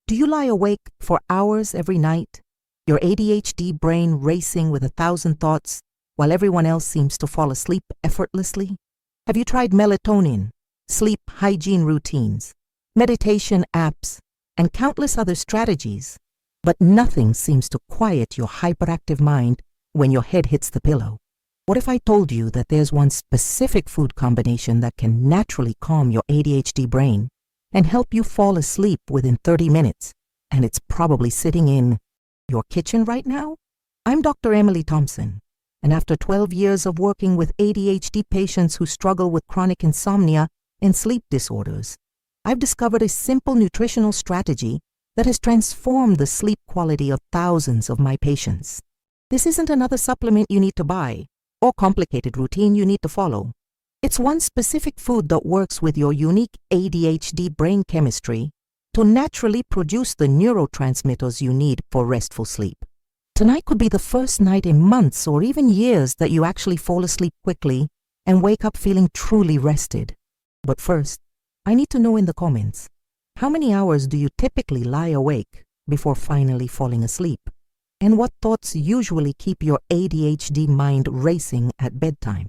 Do you lie awake for hours every night, your ADHD brain racing with 1,000 thoughts while everyone else seems to fall asleep effortlessly? Have you tried melatonin, sleep hygiene routines, meditation apps, and countless other strategies, but nothing seems to quiet your hyperactive mind when your head hits the pillow? What if I told you that there's one specific food combination that can naturally calm your ADHD brain and help you fall asleep within 30 minutes, and it's probably sitting in your kitchen right now? I'm Dr. Emily Thompson, and after 12 years of working with ADHD patients who struggle with chronic insomnia and sleep disorders, I've discovered a simple nutritional strategy that has transformed the sleep quality of thousands of my patients. This isn't another supplement you need to buy or complicated routine you need to follow. It's one specific food that works with your unique ADHD brain chemistry to naturally produce the neurotransmitters you need for restful sleep. Tonight could be the first night in months or even years that you actually fall asleep quickly and wake up feeling truly rested. But first, I need to know in the comments, how many hours do you typically lie awake before finally falling asleep? And what thoughts usually keep your ADHD mind racing at bedtime?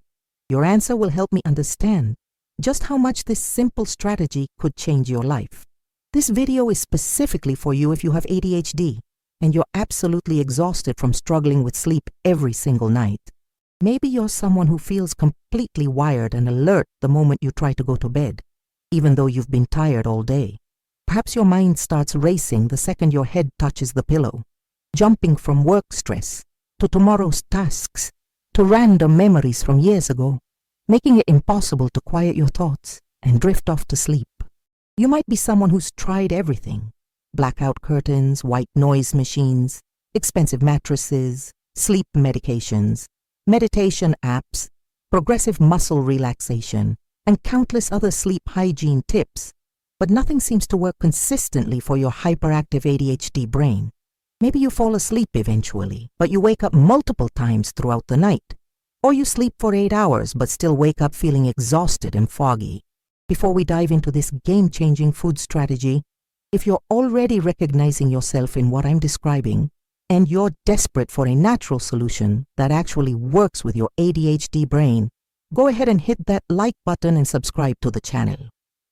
Your answer will help me understand just how much this simple strategy could change your life. This video is specifically for you if you have ADHD and you're absolutely exhausted from struggling with sleep every single night. Maybe you're someone who feels completely wired and alert the moment you try to go to bed, even though you've been tired all day. Perhaps your mind starts racing the second your head touches the pillow, jumping from work stress to tomorrow's tasks to random memories from years ago, making it impossible to quiet your thoughts and drift off to sleep. You might be someone who's tried everything: blackout curtains, white noise machines, expensive mattresses, sleep medications, meditation apps, progressive muscle relaxation, and countless other sleep hygiene tips, but nothing seems to work consistently for your hyperactive ADHD brain. Maybe you fall asleep eventually, but you wake up multiple times throughout the night. Or you sleep for 8 hours but still wake up feeling exhausted and foggy. Before we dive into this game-changing food strategy, if you're already recognizing yourself in what I'm describing, and you're desperate for a natural solution that actually works with your ADHD brain, go ahead and hit that like button and subscribe to the channel.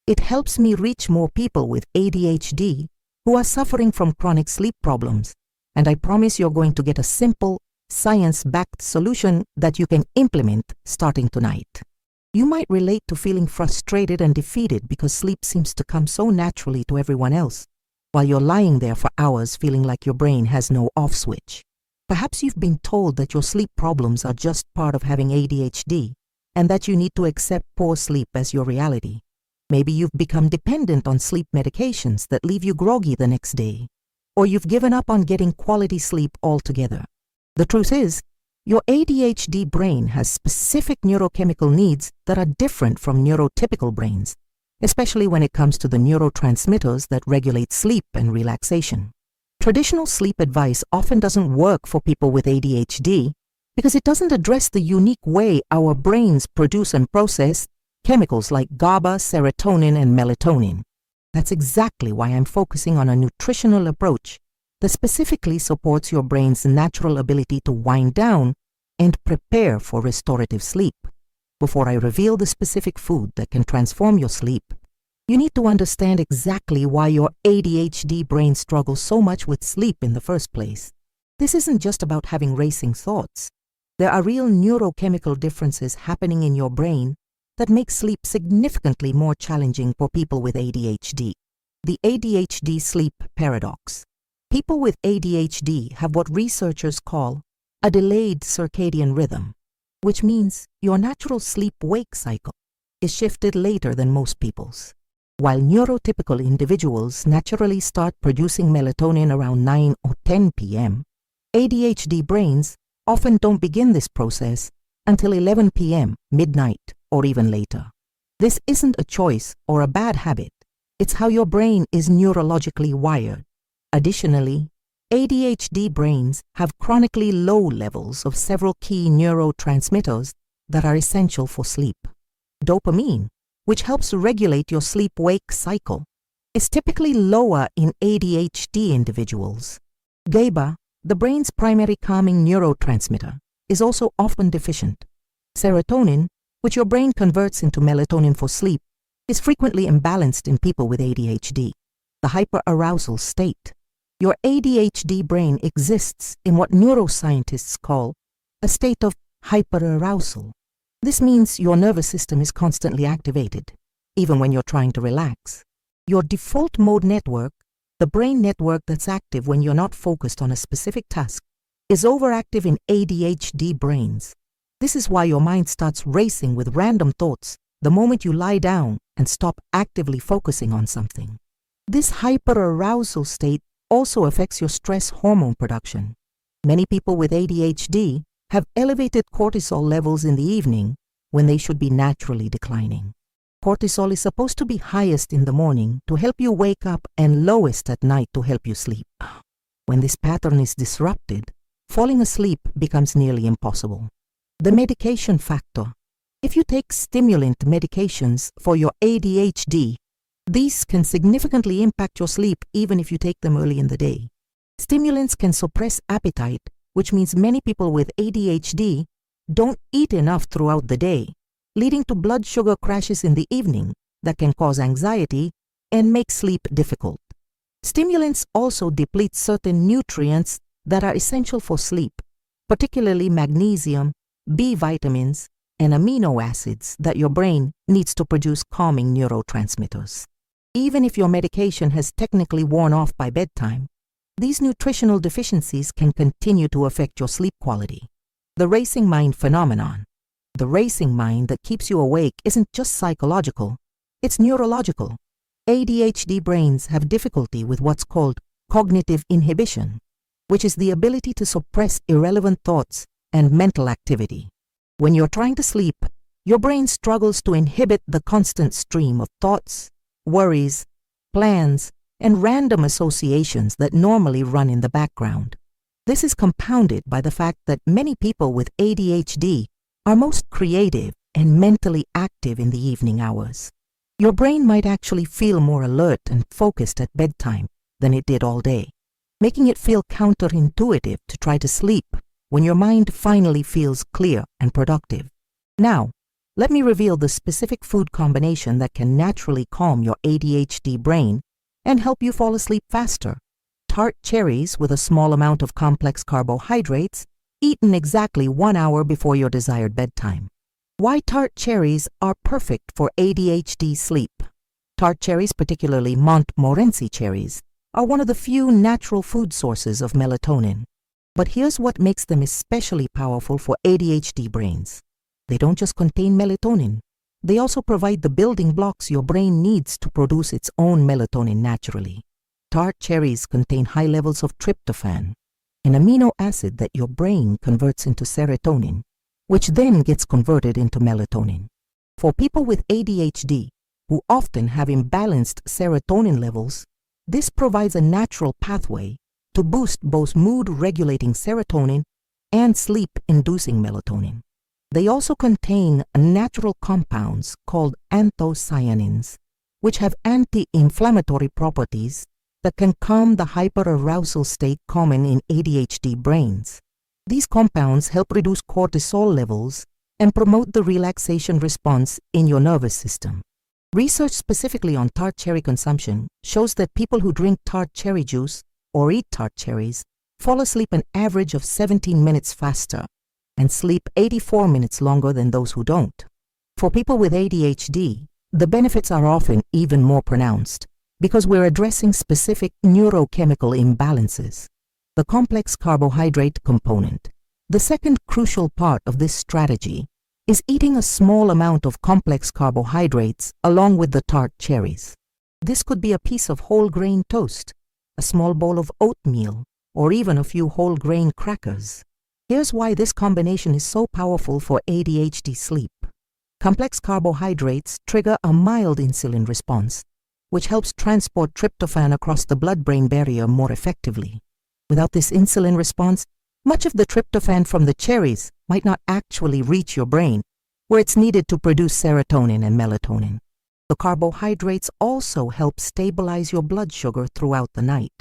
It helps me reach more people with ADHD who are suffering from chronic sleep problems, and I promise you're going to get a simple, science-backed solution that you can implement starting tonight. You might relate to feeling frustrated and defeated because sleep seems to come so naturally to everyone else, while you're lying there for hours feeling like your brain has no off switch. Perhaps you've been told that your sleep problems are just part of having ADHD, and that you need to accept poor sleep as your reality. Maybe you've become dependent on sleep medications that leave you groggy the next day, or you've given up on getting quality sleep altogether. The truth is, your ADHD brain has specific neurochemical needs that are different from neurotypical brains, especially when it comes to the neurotransmitters that regulate sleep and relaxation. Traditional sleep advice often doesn't work for people with ADHD because it doesn't address the unique way our brains produce and process chemicals like GABA, serotonin, and melatonin. That's exactly why I'm focusing on a nutritional approach that specifically supports your brain's natural ability to wind down and prepare for restorative sleep. Before I reveal the specific food that can transform your sleep, you need to understand exactly why your ADHD brain struggles so much with sleep in the first place. This isn't just about having racing thoughts. There are real neurochemical differences happening in your brain that make sleep significantly more challenging for people with ADHD. The ADHD sleep paradox. People with ADHD have what researchers call a delayed circadian rhythm, which means your natural sleep-wake cycle is shifted later than most people's. While neurotypical individuals naturally start producing melatonin around 9 or 10 p.m., ADHD brains often don't begin this process until 11 p.m., midnight, or even later. This isn't a choice or a bad habit. It's how your brain is neurologically wired. Additionally, ADHD brains have chronically low levels of several key neurotransmitters that are essential for sleep. Dopamine, which helps regulate your sleep-wake cycle, is typically lower in ADHD individuals. GABA, the brain's primary calming neurotransmitter, is also often deficient. Serotonin, which your brain converts into melatonin for sleep, is frequently imbalanced in people with ADHD, the hyperarousal state. Your ADHD brain exists in what neuroscientists call a state of hyperarousal. This means your nervous system is constantly activated, even when you're trying to relax. Your default mode network, the brain network that's active when you're not focused on a specific task, is overactive in ADHD brains. This is why your mind starts racing with random thoughts the moment you lie down and stop actively focusing on something. This hyperarousal state also affects your stress hormone production. Many people with ADHD have elevated cortisol levels in the evening when they should be naturally declining. Cortisol is supposed to be highest in the morning to help you wake up and lowest at night to help you sleep. When this pattern is disrupted, falling asleep becomes nearly impossible. The medication factor. If you take stimulant medications for your ADHD, these can significantly impact your sleep even if you take them early in the day. Stimulants can suppress appetite, which means many people with ADHD don't eat enough throughout the day, leading to blood sugar crashes in the evening that can cause anxiety and make sleep difficult. Stimulants also deplete certain nutrients that are essential for sleep, particularly magnesium, B vitamins, and amino acids that your brain needs to produce calming neurotransmitters. Even if your medication has technically worn off by bedtime, these nutritional deficiencies can continue to affect your sleep quality. The racing mind phenomenon. The racing mind that keeps you awake isn't just psychological, it's neurological. ADHD brains have difficulty with what's called cognitive inhibition, which is the ability to suppress irrelevant thoughts and mental activity. When you're trying to sleep, your brain struggles to inhibit the constant stream of thoughts, worries, plans, and random associations that normally run in the background. This is compounded by the fact that many people with ADHD are most creative and mentally active in the evening hours. Your brain might actually feel more alert and focused at bedtime than it did all day, making it feel counterintuitive to try to sleep when your mind finally feels clear and productive. Now, let me reveal the specific food combination that can naturally calm your ADHD brain and help you fall asleep faster. Tart cherries with a small amount of complex carbohydrates, eaten exactly 1 hour before your desired bedtime. Why tart cherries are perfect for ADHD sleep. Tart cherries, particularly Montmorency cherries, are one of the few natural food sources of melatonin. But here's what makes them especially powerful for ADHD brains. They don't just contain melatonin. They also provide the building blocks your brain needs to produce its own melatonin naturally. Tart cherries contain high levels of tryptophan, an amino acid that your brain converts into serotonin, which then gets converted into melatonin. For people with ADHD, who often have imbalanced serotonin levels, this provides a natural pathway to boost both mood-regulating serotonin and sleep-inducing melatonin. They also contain natural compounds called anthocyanins, which have anti-inflammatory properties that can calm the hyperarousal state common in ADHD brains. These compounds help reduce cortisol levels and promote the relaxation response in your nervous system. Research specifically on tart cherry consumption shows that people who drink tart cherry juice or eat tart cherries fall asleep an average of 17 minutes faster and sleep 84 minutes longer than those who don't. For people with ADHD, the benefits are often even more pronounced because we're addressing specific neurochemical imbalances. The complex carbohydrate component. The second crucial part of this strategy is eating a small amount of complex carbohydrates along with the tart cherries. This could be a piece of whole grain toast, a small bowl of oatmeal, or even a few whole grain crackers. Here's why this combination is so powerful for ADHD sleep. Complex carbohydrates trigger a mild insulin response, which helps transport tryptophan across the blood-brain barrier more effectively. Without this insulin response, much of the tryptophan from the cherries might not actually reach your brain, where it's needed to produce serotonin and melatonin. The carbohydrates also help stabilize your blood sugar throughout the night.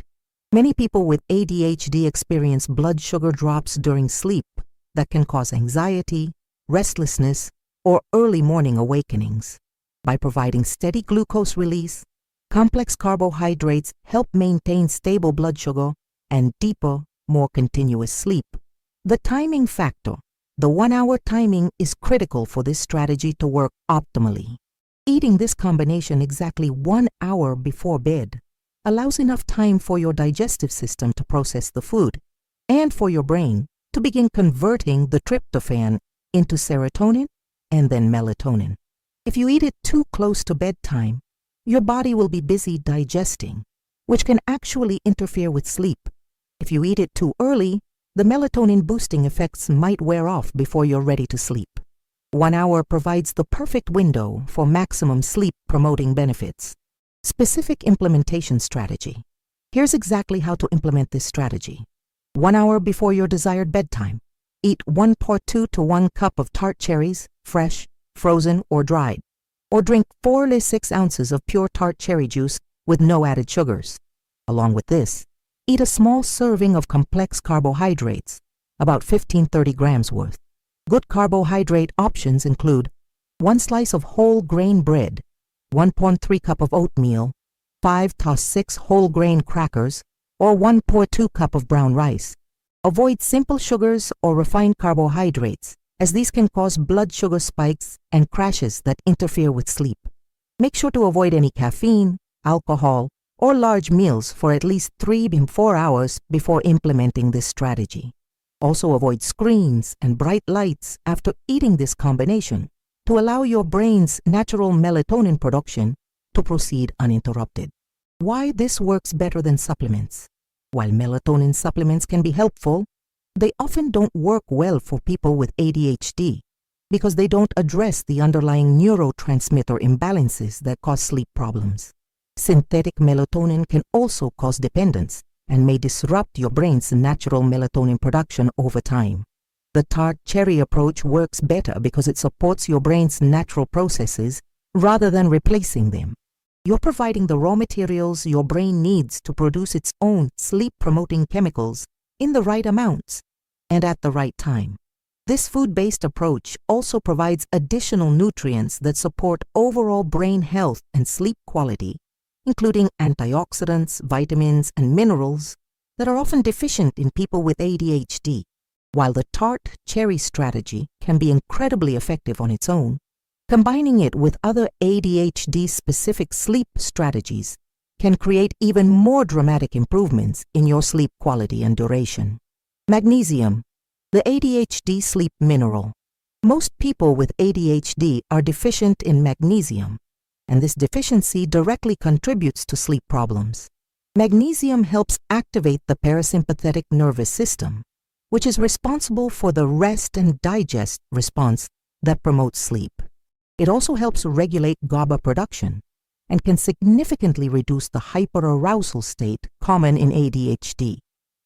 Many people with ADHD experience blood sugar drops during sleep that can cause anxiety, restlessness, or early morning awakenings. By providing steady glucose release, complex carbohydrates help maintain stable blood sugar and deeper, more continuous sleep. The timing factor. The 1-hour timing is critical for this strategy to work optimally. Eating this combination exactly 1 hour before bed allows enough time for your digestive system to process the food and for your brain to begin converting the tryptophan into serotonin and then melatonin. If you eat it too close to bedtime, your body will be busy digesting, which can actually interfere with sleep. If you eat it too early, the melatonin boosting effects might wear off before you're ready to sleep. 1 hour provides the perfect window for maximum sleep-promoting benefits. Specific implementation strategy. Here's exactly how to implement this strategy. 1 hour before your desired bedtime, eat 1/2 to 1 cup of tart cherries, fresh, frozen, or dried, or drink 4 to 6 ounces of pure tart cherry juice with no added sugars. Along with this, eat a small serving of complex carbohydrates, about 15-30 grams worth. Good carbohydrate options include 1 slice of whole grain bread, 1.3 cup of oatmeal, 5 to 6 whole grain crackers, or 1.2 cup of brown rice. Avoid simple sugars or refined carbohydrates, as these can cause blood sugar spikes and crashes that interfere with sleep. Make sure to avoid any caffeine, alcohol, or large meals for at least 3 to 4 hours before implementing this strategy. Also avoid screens and bright lights after eating this combination to allow your brain's natural melatonin production to proceed uninterrupted. Why this works better than supplements? While melatonin supplements can be helpful, they often don't work well for people with ADHD because they don't address the underlying neurotransmitter imbalances that cause sleep problems. Synthetic melatonin can also cause dependence and may disrupt your brain's natural melatonin production over time. The tart cherry approach works better because it supports your brain's natural processes rather than replacing them. You're providing the raw materials your brain needs to produce its own sleep-promoting chemicals in the right amounts and at the right time. This food-based approach also provides additional nutrients that support overall brain health and sleep quality, including antioxidants, vitamins, and minerals that are often deficient in people with ADHD. While the tart cherry strategy can be incredibly effective on its own, combining it with other ADHD-specific sleep strategies can create even more dramatic improvements in your sleep quality and duration. Magnesium, the ADHD sleep mineral. Most people with ADHD are deficient in magnesium, and this deficiency directly contributes to sleep problems. Magnesium helps activate the parasympathetic nervous system, which is responsible for the rest and digest response that promotes sleep. It also helps regulate GABA production and can significantly reduce the hyperarousal state common in ADHD.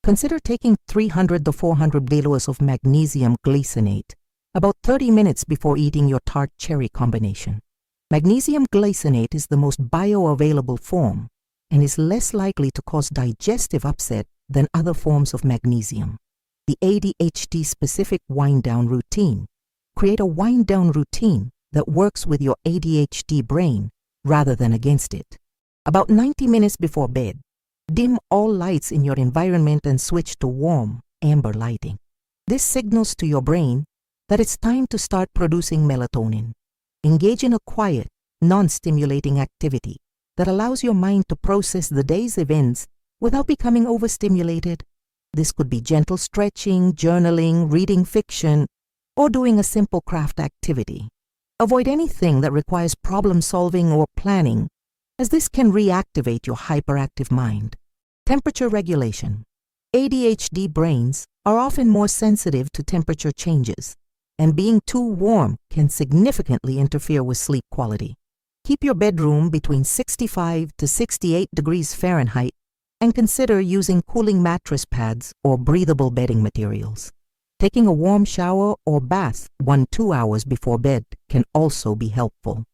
Consider taking 300 to 400 milliliters of magnesium glycinate about 30 minutes before eating your tart cherry combination. Magnesium glycinate is the most bioavailable form and is less likely to cause digestive upset than other forms of magnesium. The ADHD-specific wind-down routine. Create a wind-down routine that works with your ADHD brain rather than against it. About 90 minutes before bed, dim all lights in your environment and switch to warm, amber lighting. This signals to your brain that it's time to start producing melatonin. Engage in a quiet, non-stimulating activity that allows your mind to process the day's events without becoming overstimulated. This could be gentle stretching, journaling, reading fiction, or doing a simple craft activity. Avoid anything that requires problem-solving or planning, as this can reactivate your hyperactive mind. Temperature regulation. ADHD brains are often more sensitive to temperature changes, and being too warm can significantly interfere with sleep quality. Keep your bedroom between 65 to 68 degrees Fahrenheit and consider using cooling mattress pads or breathable bedding materials. Taking a warm shower or bath 1-2 hours before bed can also be helpful.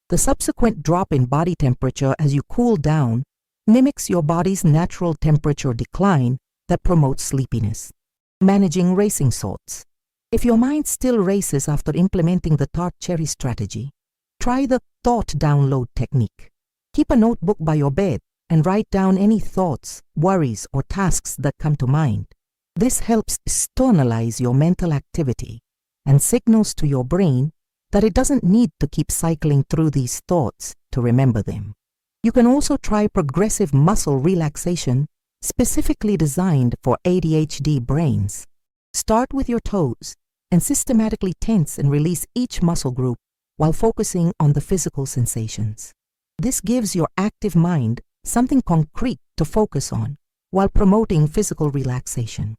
The subsequent drop in body temperature as you cool down mimics your body's natural temperature decline that promotes sleepiness. Managing racing thoughts. If your mind still races after implementing the tart cherry strategy, try the thought download technique. Keep a notebook by your bed and write down any thoughts, worries, or tasks that come to mind. This helps externalize your mental activity and signals to your brain that it doesn't need to keep cycling through these thoughts to remember them. You can also try progressive muscle relaxation specifically designed for ADHD brains. Start with your toes and systematically tense and release each muscle group while focusing on the physical sensations. This gives your active mind something concrete to focus on while promoting physical relaxation.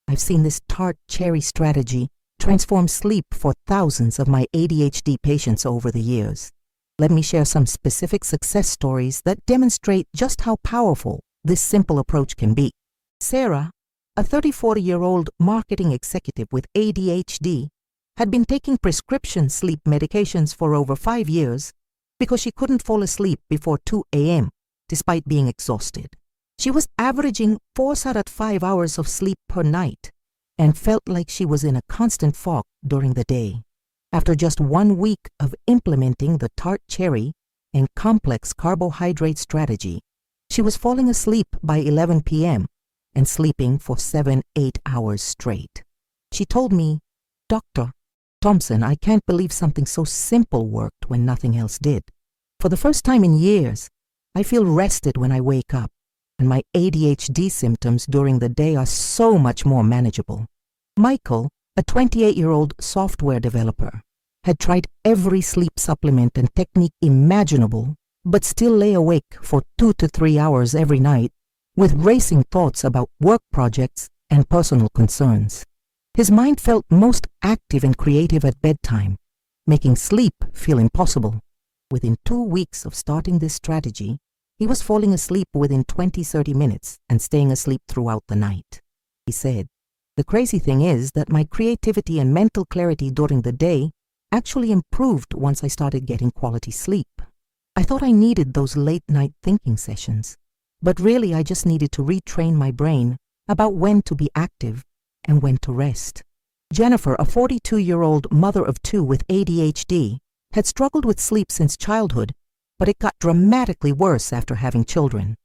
I've seen this tart cherry strategy transform sleep for thousands of my ADHD patients over the years. Let me share some specific success stories that demonstrate just how powerful this simple approach can be. Sarah, a 34-year-old marketing executive with ADHD, had been taking prescription sleep medications for over 5 years because she couldn't fall asleep before 2 a.m. despite being exhausted. She was averaging 4 out of 5 hours of sleep per night and felt like she was in a constant fog during the day. After just 1 week of implementing the tart cherry and complex carbohydrate strategy, she was falling asleep by 11 p.m. and sleeping for 7-8 hours straight. She told me, "Dr. Thompson, I can't believe something so simple worked when nothing else did. For the first time in years, I feel rested when I wake up, and my ADHD symptoms during the day are so much more manageable." Michael, a 28-year-old software developer, had tried every sleep supplement and technique imaginable, but still lay awake for 2 to 3 hours every night with racing thoughts about work projects and personal concerns. His mind felt most active and creative at bedtime, making sleep feel impossible. Within 2 weeks of starting this strategy, he was falling asleep within 20-30 minutes and staying asleep throughout the night. He said, "The crazy thing is that my creativity and mental clarity during the day actually improved once I started getting quality sleep. I thought I needed those late-night thinking sessions, but really I just needed to retrain my brain about when to be active and when to rest." Jennifer, a 42-year-old mother of 2 with ADHD, had struggled with sleep since childhood, but it got dramatically worse after having children.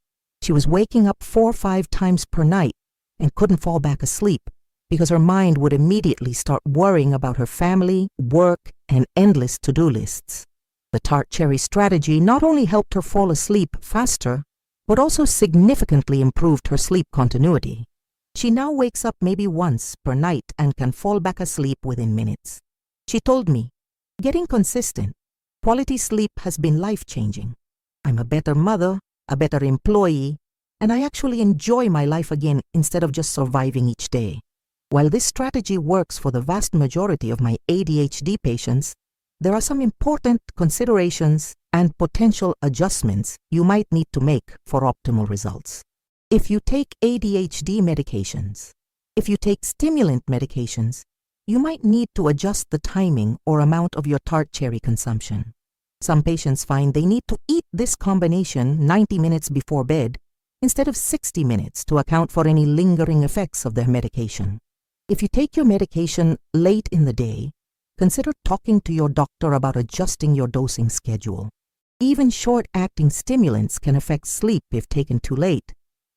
She was waking up 4 or 5 times per night and couldn't fall back asleep because her mind would immediately start worrying about her family, work, and endless to-do lists. The tart cherry strategy not only helped her fall asleep faster, but also significantly improved her sleep continuity. She now wakes up maybe once per night and can fall back asleep within minutes. She told me, "Getting consistent, quality sleep has been life-changing. I'm a better mother, a better employee, and I actually enjoy my life again instead of just surviving each day." While this strategy works for the vast majority of my ADHD patients, there are some important considerations and potential adjustments you might need to make for optimal results. If you take ADHD medications, if you take stimulant medications, you might need to adjust the timing or amount of your tart cherry consumption. Some patients find they need to eat this combination 90 minutes before bed instead of 60 minutes to account for any lingering effects of their medication. If you take your medication late in the day, consider talking to your doctor about adjusting your dosing schedule. Even short-acting stimulants can affect sleep if taken too late,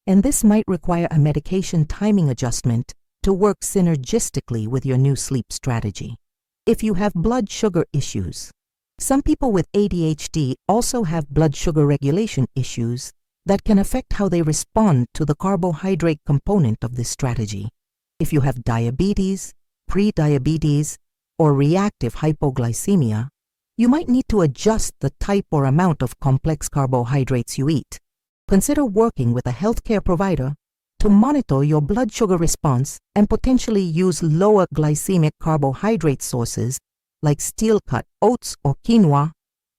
and this might require a medication timing adjustment to work synergistically with your new sleep strategy. If you have blood sugar issues, some people with ADHD also have blood sugar regulation issues that can affect how they respond to the carbohydrate component of this strategy. If you have diabetes, pre-diabetes, or reactive hypoglycemia, you might need to adjust the type or amount of complex carbohydrates you eat. Consider working with a healthcare provider to monitor your blood sugar response and potentially use lower glycemic carbohydrate sources like steel-cut oats or quinoa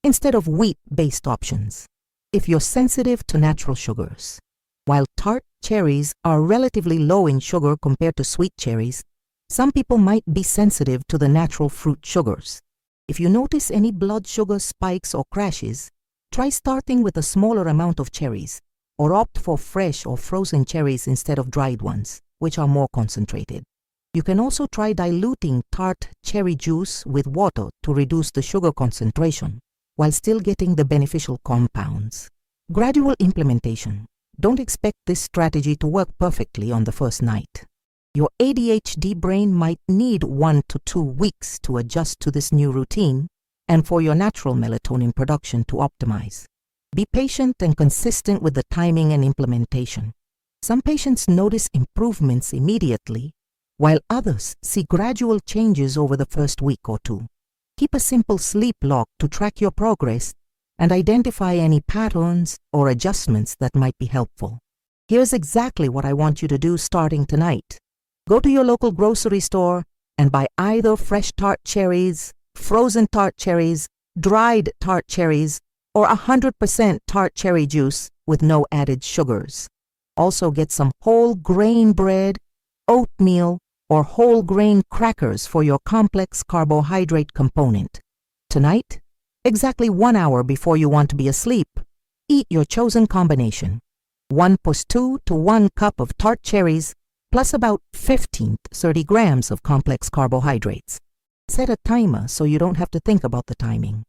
instead of wheat-based options. If you're sensitive to natural sugars, while tart cherries are relatively low in sugar compared to sweet cherries, some people might be sensitive to the natural fruit sugars. If you notice any blood sugar spikes or crashes, try starting with a smaller amount of cherries, or opt for fresh or frozen cherries instead of dried ones, which are more concentrated. You can also try diluting tart cherry juice with water to reduce the sugar concentration, while still getting the beneficial compounds. Gradual implementation. Don't expect this strategy to work perfectly on the first night. Your ADHD brain might need 1 to 2 weeks to adjust to this new routine and for your natural melatonin production to optimize. Be patient and consistent with the timing and implementation. Some patients notice improvements immediately, while others see gradual changes over the first week or two. Keep a simple sleep log to track your progress and identify any patterns or adjustments that might be helpful. Here's exactly what I want you to do starting tonight. Go to your local grocery store and buy either fresh tart cherries, frozen tart cherries, dried tart cherries, or 100% tart cherry juice with no added sugars. Also get some whole grain bread, oatmeal, or whole grain crackers for your complex carbohydrate component. Tonight, exactly 1 hour before you want to be asleep, eat your chosen combination. 1+2 to 1 cup of tart cherries plus about 15 to 30 grams of complex carbohydrates. Set a timer so you don't have to think about the timing.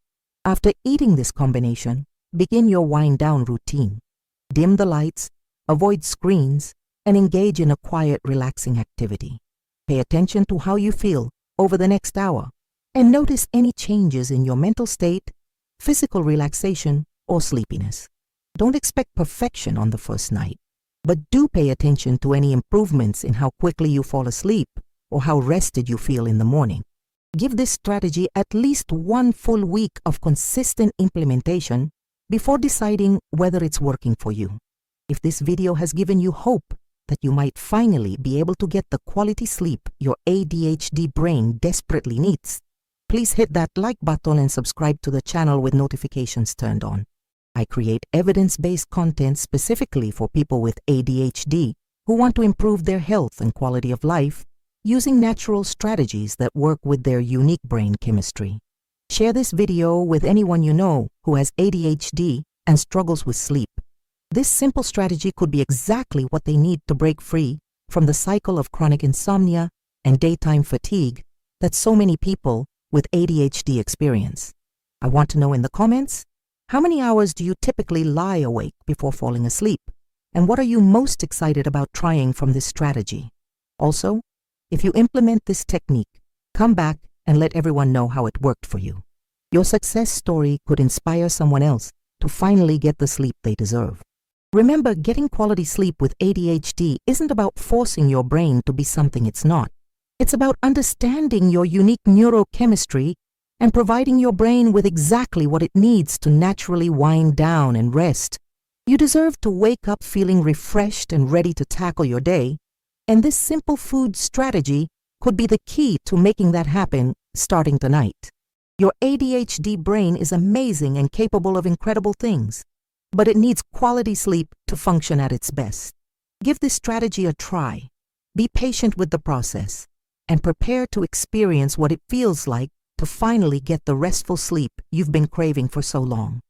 After eating this combination, begin your wind down routine. Dim the lights, avoid screens, and engage in a quiet, relaxing activity. Pay attention to how you feel over the next hour and notice any changes in your mental state, physical relaxation, or sleepiness. Don't expect perfection on the first night, but do pay attention to any improvements in how quickly you fall asleep or how rested you feel in the morning. Give this strategy at least 1 full week of consistent implementation before deciding whether it's working for you. If this video has given you hope that you might finally be able to get the quality sleep your ADHD brain desperately needs, please hit that like button and subscribe to the channel with notifications turned on. I create evidence-based content specifically for people with ADHD who want to improve their health and quality of life using natural strategies that work with their unique brain chemistry. Share this video with anyone you know who has ADHD and struggles with sleep. This simple strategy could be exactly what they need to break free from the cycle of chronic insomnia and daytime fatigue that so many people with ADHD experience. I want to know in the comments, how many hours do you typically lie awake before falling asleep? And what are you most excited about trying from this strategy? Also, if you implement this technique, come back and let everyone know how it worked for you. Your success story could inspire someone else to finally get the sleep they deserve. Remember, getting quality sleep with ADHD isn't about forcing your brain to be something it's not. It's about understanding your unique neurochemistry and providing your brain with exactly what it needs to naturally wind down and rest. You deserve to wake up feeling refreshed and ready to tackle your day, and this simple food strategy could be the key to making that happen starting tonight. Your ADHD brain is amazing and capable of incredible things, but it needs quality sleep to function at its best. Give this strategy a try. Be patient with the process and prepare to experience what it feels like to finally get the restful sleep you've been craving for so long.